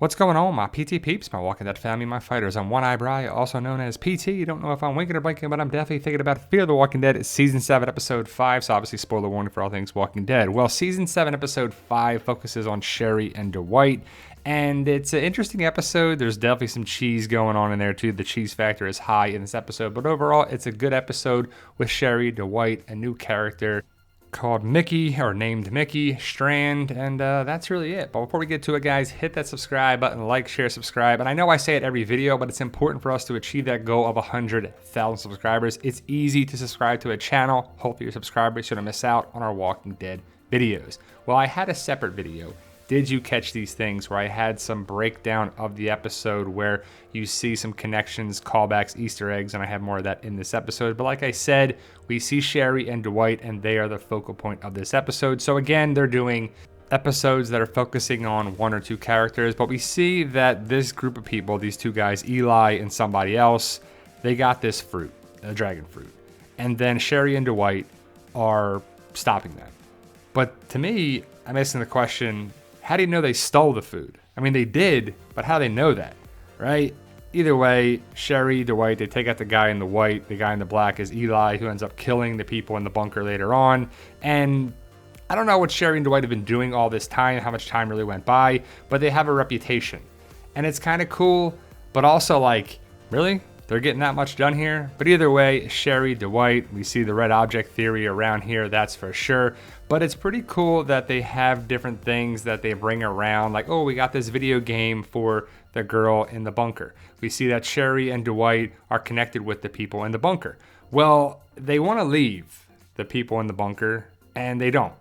What's going on, my PT peeps, my Walking Dead family, my fighters? I'm One Eye Bry, also known as PT. You don't know if I'm winking or blinking, but I'm definitely thinking about Fear the Walking Dead. It's Season 7, Episode 5, so obviously spoiler warning for all things Walking Dead. Well, Season 7, Episode 5 focuses on Sherry and Dwight, and it's an interesting episode. There's definitely some cheese going on in there, too. The cheese factor is high in this episode, but overall, it's a good episode with Sherry, Dwight, a new character called Mickey, or named Mickey, Strand, and that's really it. But before we get to it, guys, hit that subscribe button, like, share, subscribe. And I know I say it every video, but it's important for us to achieve that goal of 100,000 subscribers. It's easy to subscribe to a channel. Hopefully your subscribers shouldn't miss out on our Walking Dead videos. Well, I had a separate video, Did You Catch These Things?, where I had some breakdown of the episode where you see some connections, callbacks, Easter eggs, and I have more of that in this episode. But like I said, we see Sherry and Dwight, and they are the focal point of this episode. So again, they're doing episodes that are focusing on one or two characters, but we see that this group of people, these two guys, Eli and somebody else, they got this fruit, a dragon fruit. And then Sherry and Dwight are stopping them. But to me, I'm asking the question, how do you know they stole the food? I mean, they did, but how do they know that, right? Either way, Sherry, Dwight, they take out the guy in the white. The guy in the black is Eli, who ends up killing the people in the bunker later on. And I don't know what Sherry and Dwight have been doing all this time, how much time really went by, but they have a reputation. And it's kind of cool, but also like, really? They're getting that much done here? But either way, Sherry, Dwight, we see the red object theory around here, that's for sure. But it's pretty cool that they have different things that they bring around. Like, oh, we got this video game for the girl in the bunker. We see that Sherry and Dwight are connected with the people in the bunker. Well, they want to leave the people in the bunker, and they don't.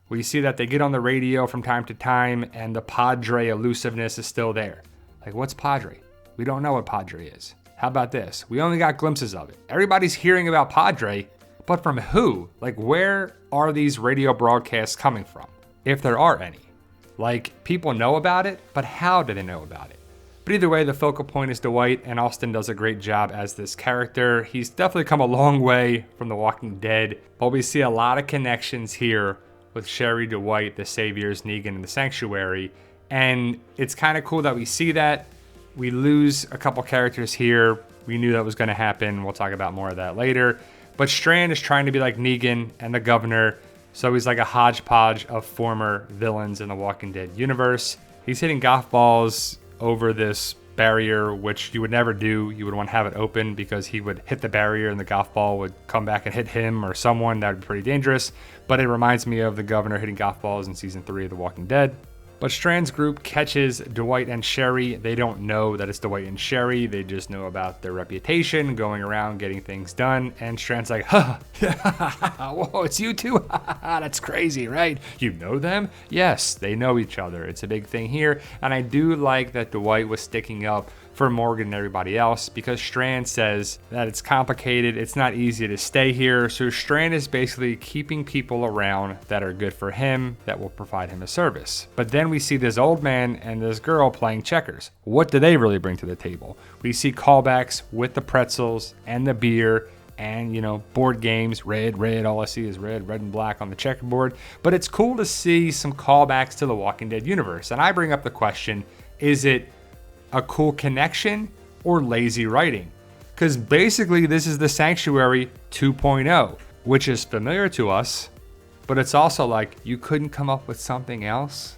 We see that they get on the radio from time to time, and the Padre elusiveness is still there. Like, what's Padre? We don't know what Padre is. How about this? We only got glimpses of it. Everybody's hearing about Padre, but from who? Like, where are these radio broadcasts coming from? If there are any. Like, people know about it, but how do they know about it? But either way, the focal point is Dwight, and Austin does a great job as this character. He's definitely come a long way from The Walking Dead, but we see a lot of connections here with Sherry, Dwight, the Saviors, Negan, and the Sanctuary. And it's kind of cool that we see that. We lose a couple characters here. We knew that was going to happen. We'll talk about more of that later. But Strand is trying to be like Negan and the governor. So he's like a hodgepodge of former villains in the Walking Dead universe. He's hitting golf balls over this barrier, which you would never do. You would want to have it open because he would hit the barrier and the golf ball would come back and hit him or someone. That would be pretty dangerous. But it reminds me of the governor hitting golf balls in Season 3 of The Walking Dead. But Strand's group catches Dwight and Sherry. They don't know that it's Dwight and Sherry. They just know about their reputation, going around, getting things done. And Strand's like, whoa, it's you two? That's crazy, right? You know them? Yes, they know each other. It's a big thing here. And I do like that Dwight was sticking up for Morgan and everybody else, because Strand says that it's complicated, it's not easy to stay here. So Strand is basically keeping people around that are good for him, that will provide him a service. But then we see this old man and this girl playing checkers. What do they really bring to the table? We see callbacks with the pretzels and the beer and, you know, board games, red, all I see is red and black on the checkerboard. But it's cool to see some callbacks to the Walking Dead universe. And I bring up the question, is it a cool connection or lazy writing? Because basically this is the Sanctuary 2.0, which is familiar to us, but it's also like, you couldn't come up with something else?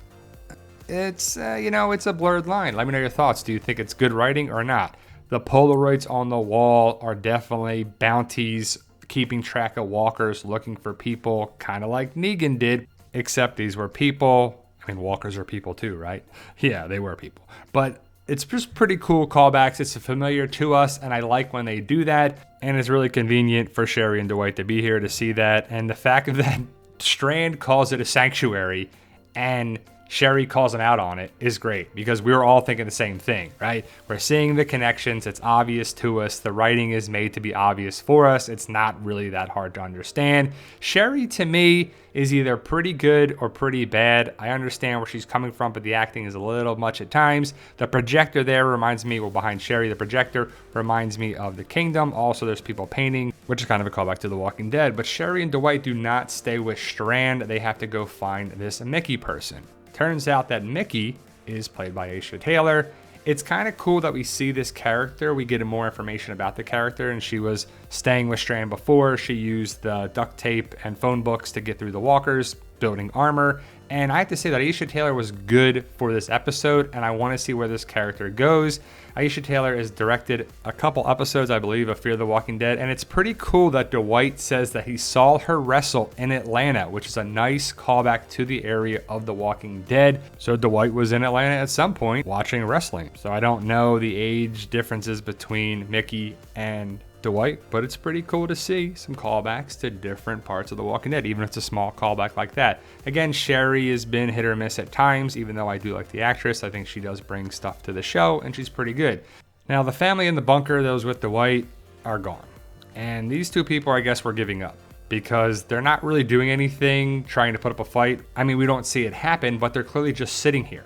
It's, it's a blurred line. Let me know your thoughts. Do you think it's good writing or not? The Polaroids on the wall are definitely bounties, keeping track of walkers, looking for people, kind of like Negan did, except these were people. I mean, walkers are people too, right? Yeah, they were people. But it's just pretty cool callbacks. It's familiar to us, and I like when they do that. And it's really convenient for Sherry and Dwight to be here to see that. And the fact that Strand calls it a sanctuary and Sherry calls him out on it is great, because we were all thinking the same thing, right? We're seeing the connections. It's obvious to us. The writing is made to be obvious for us. It's not really that hard to understand. Sherry, to me, is either pretty good or pretty bad. I understand where she's coming from, but the acting is a little much at times. The projector there reminds me, well, behind Sherry, the projector reminds me of The Kingdom. Also, there's people painting, which is kind of a callback to The Walking Dead. But Sherry and Dwight do not stay with Strand. They have to go find this Mickey person. Turns out that Mickey is played by Aisha Taylor. It's kind of cool that we see this character. We get more information about the character, and she was staying with Strand before. She used the duct tape and phone books to get through the walkers, building armor. And I have to say that Aisha Taylor was good for this episode, and I want to see where this character goes. Aisha Taylor has directed a couple episodes, I believe, of Fear the Walking Dead, and it's pretty cool that Dwight says that he saw her wrestle in Atlanta, which is a nice callback to the area of The Walking Dead. So Dwight was in Atlanta at some point watching wrestling. So I don't know the age differences between Mickey and Dwight, but it's pretty cool to see some callbacks to different parts of The Walking Dead, even if it's a small callback like that. Again, Sherry has been hit or miss at times, even though I do like the actress. I think she does bring stuff to the show, and she's pretty good. Now, the family in the bunker, those with Dwight, are gone. And these two people, I guess, were giving up because they're not really doing anything, trying to put up a fight. I mean, we don't see it happen, but they're clearly just sitting here.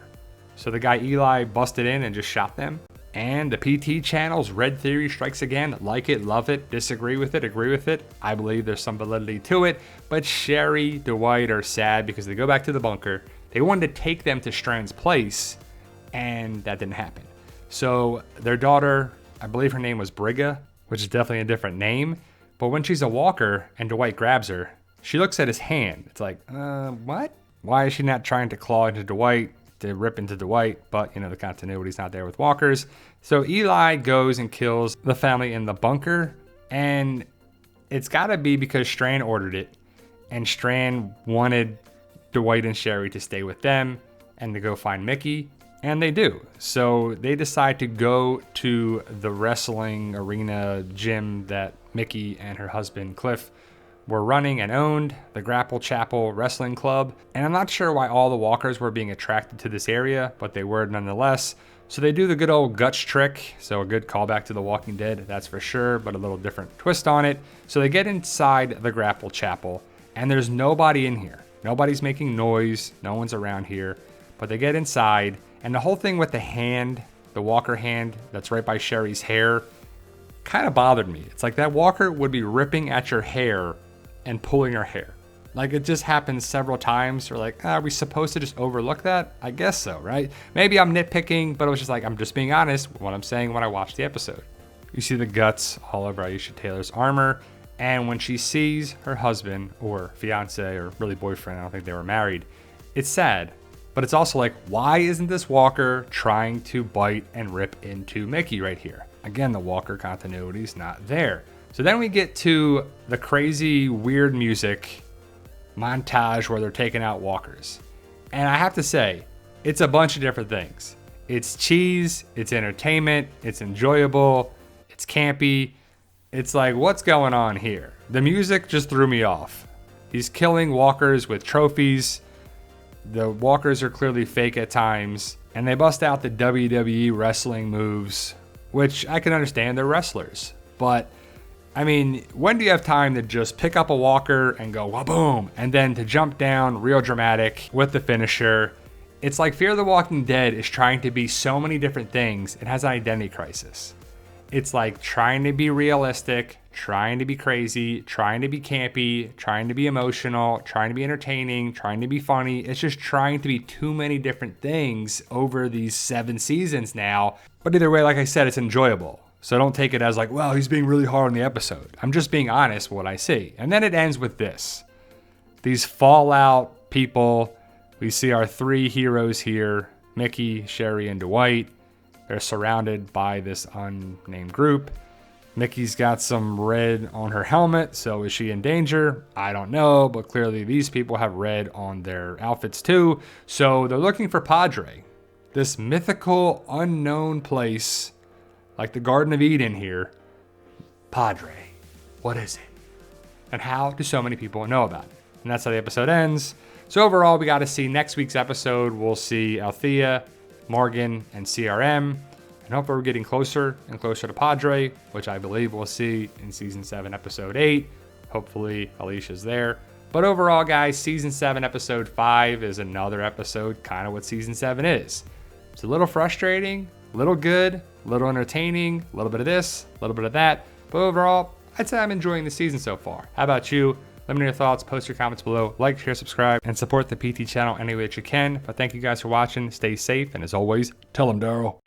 So the guy Eli busted in and just shot them. And the PT channel's Red Theory strikes again. Like it, love it, disagree with it, agree with it. I believe there's some validity to it. But Sherry, Dwight are sad because they go back to the bunker. They wanted to take them to Strand's place, and that didn't happen. So their daughter, I believe her name was Brigga, which is definitely a different name. But when she's a walker and Dwight grabs her, she looks at his hand. It's like, what? Why is she not trying to claw into Dwight, to rip into Dwight? But, the continuity's not there with walkers. So Eli goes and kills the family in the bunker, and it's got to be because Strand ordered it, and Strand wanted Dwight and Sherry to stay with them and to go find Mickey, and they do. So they decide to go to the wrestling arena gym that Mickey and her husband Cliff were running and owned, the Grapple Chapel Wrestling Club. And I'm not sure why all the walkers were being attracted to this area, but they were nonetheless. So they do the good old guts trick. So a good callback to The Walking Dead, that's for sure, but a little different twist on it. So they get inside the Grapple Chapel, and there's nobody in here. Nobody's making noise. No one's around here. But they get inside, and the whole thing with the hand, the walker hand that's right by Sherry's hair, kind of bothered me. It's like that walker would be ripping at your hair and pulling her hair. Like, it just happens several times. We're like, are we supposed to just overlook that? I guess so, right? Maybe I'm nitpicking, but it was just like, I'm just being honest with what I'm saying when I watched the episode. You see the guts all over Aisha Taylor's armor, and when she sees her husband or fiance or really boyfriend, I don't think they were married, it's sad. But it's also like, why isn't this walker trying to bite and rip into Mickey right here? Again, the walker continuity's not there. So then we get to the crazy, weird music montage where they're taking out walkers. And I have to say, it's a bunch of different things. It's cheese, it's entertainment, it's enjoyable, it's campy. It's like, what's going on here? The music just threw me off. He's killing walkers with trophies. The walkers are clearly fake at times. And they bust out the WWE wrestling moves, which I can understand, they're wrestlers. But I mean, when do you have time to just pick up a walker and go, wa-boom, and then to jump down real dramatic with the finisher? It's like Fear the Walking Dead is trying to be so many different things. It has an identity crisis. It's like trying to be realistic, trying to be crazy, trying to be campy, trying to be emotional, trying to be entertaining, trying to be funny. It's just trying to be too many different things over these 7 seasons now. But either way, like I said, it's enjoyable. So don't take it as like, well, he's being really hard on the episode. I'm just being honest with what I see. And then it ends with this. These Fallout people. We see our 3 heroes here, Mickey, Sherry, and Dwight. They're surrounded by this unnamed group. Mickey's got some red on her helmet, so is she in danger? I don't know, but clearly these people have red on their outfits too. So they're looking for Padre, this mythical, unknown place, like the Garden of Eden here. Padre, what is it? And how do so many people know about it? And that's how the episode ends. So overall, we got to see next week's episode. We'll see Althea, Morgan, and CRM. And hopefully we're getting closer and closer to Padre, which I believe we'll see in Season 7, Episode 8. Hopefully Alicia's there. But overall, guys, Season 7, Episode 5 is another episode, kind of what Season 7 is. It's a little frustrating, a little good, a little entertaining, a little bit of this, a little bit of that. But overall, I'd say I'm enjoying the season so far. How about you? Let Let me know your thoughts, post your comments below, like, share, subscribe, and support the PT channel any way that you can. But thank you guys for watching. Stay safe, and as always, tell them Daryl.